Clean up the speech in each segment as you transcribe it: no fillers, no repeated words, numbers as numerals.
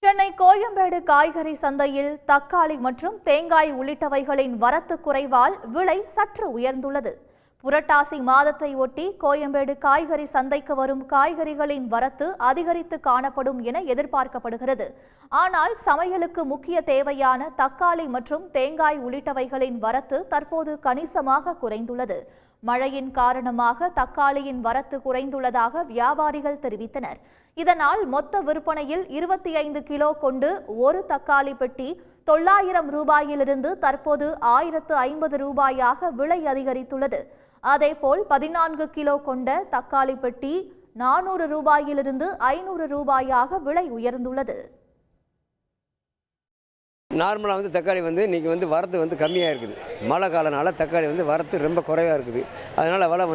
சென்னை கோயம்பேடு காய்கறி சந்தையில் தக்காளி மற்றும் தேங்காய் உள்ளிட்டவைகளின் வரத்து குறைவால் விலை சற்று உயர்ந்துள்ளது. புரட்டாசி மாதத்தை ஒட்டி கோயம்பேடு காய்கறி சந்தைக்கு வரும் காய்கறிகளின் வரத்து அதிகரித்து காணப்படும் என எதிர்பார்க்கப்படுகிறது. ஆனால் சமையலுக்கு முக்கிய தேவையான தக்காளி மற்றும் தேங்காய் உள்ளிட்டவைகளின் வரத்து தற்போது கணிசமாக குறைந்துள்ளது. மழையின் காரணமாக தக்காளியின் வரத்து குறைந்துள்ளதாக வியாபாரிகள் தெரிவித்தனர். இதனால் மொத்த விற்பனையில் 25 கிலோ கொண்டு ஒரு தக்காளி பெட்டி 900 ரூபாயிலிருந்து தற்போது 1050 ரூபாயாக விலை அதிகரித்துள்ளது. அதேபோல் 14 கிலோ கொண்ட தக்காளி பெட்டி 400 ரூபாயிலிருந்து 500 ரூபாயாக விலை உயர்ந்துள்ளது. நார்மலாக தக்காளி இன்றைக்கி வரத்து கம்மியாக இருக்குது. மழை காலனால தக்காளி வரத்து ரொம்ப குறைவாக இருக்குது. அதனால் விலை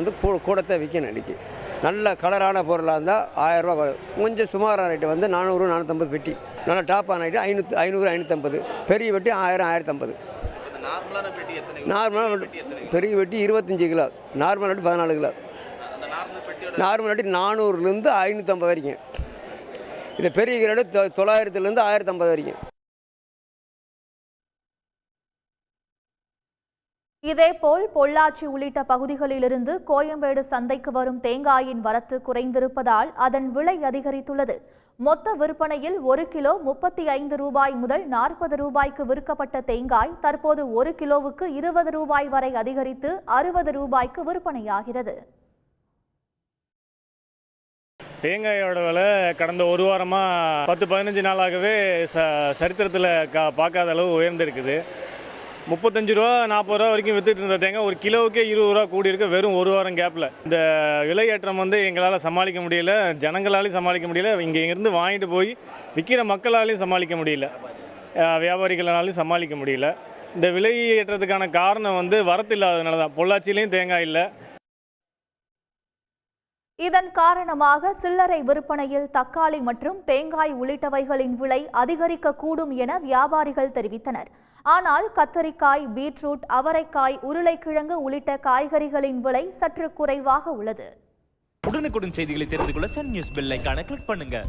கூடத்தை விற்கணும். இன்றைக்கி நல்ல கலரான பொருளாக இருந்தால் 1000 ரூபா, கொஞ்சம் சுமாரான ரேட்டு 400 450 பெட்டி, நல்ல டாப்பான ரேட்டு 500 550, பெரிய வெட்டி 1000 1050. நார்மலான பெரிய வெட்டி 25 கிலோ, நார்மல் வெட்டி 14 கிலோ, நார்மல் வெட்டி 400லேருந்து 550 வரைக்கும். இது பெரிய கிலோ 900லேருந்து 1050 வரைக்கும். இதேபோல் பொள்ளாச்சி உள்ளிட்ட பகுதிகளிலிருந்து கோயம்பேடு சந்தைக்கு வரும் தேங்காயின் வரத்து குறைந்திருப்பதால் அதன் விலை அதிகரித்துள்ளது. மொத்த விற்பனையில் 1 கிலோ 35 ரூபாய் முதல் 40 ரூபாய்க்கு விற்கப்பட்ட தேங்காய் தற்போது 1 கிலோவுக்கு 20 ரூபாய் வரை அதிகரித்து 60 ரூபாய்க்கு விற்பனையாகிறது. தேங்காயோட விலை கடந்த ஒரு வாரமாக 10-15 நாளாகவே சரித்திரத்தில் பார்க்காத அளவு உயர்ந்திருக்குது. 35 ரூபா 40 ரூபா வரைக்கும் விற்றுட்டு இருந்த தேங்காய் ஒரு கிலோவுக்கே 20 ரூபா கூடி இருக்க வெறும் ஒரு வாரம் கேப்பில். இந்த விலையேற்றம் எங்களால் சமாளிக்க முடியல, ஜனங்களாலையும் சமாளிக்க முடியல, இங்கேருந்து வாங்கிட்டு போய் விற்கிற மக்களாலையும் சமாளிக்க முடியல, வியாபாரிகளாலையும் சமாளிக்க முடியல. இந்த விலையேற்றத்துக்கான காரணம் வரத்து இல்லாததுனால தான். பொள்ளாச்சியிலையும் தேங்காய் இல்லை. இதன் காரணமாக சில்லறை விற்பனையில் தக்காளி மற்றும் தேங்காய் உள்ளிட்டவைகளின் விலை அதிகரிக்கக்கூடும் என வியாபாரிகள் தெரிவித்தனர். ஆனால் கத்தரிக்காய், பீட்ரூட், அவரைக்காய், உருளைக்கிழங்கு உள்ளிட்ட காய்கறிகளின் விலை சற்று குறைவாக உள்ளது. உடனுக்குடன் செய்திகளை தெரிந்து கொள்ள சன் நியூஸ் பெல் ஐகானை கிளிக் பண்ணுங்க.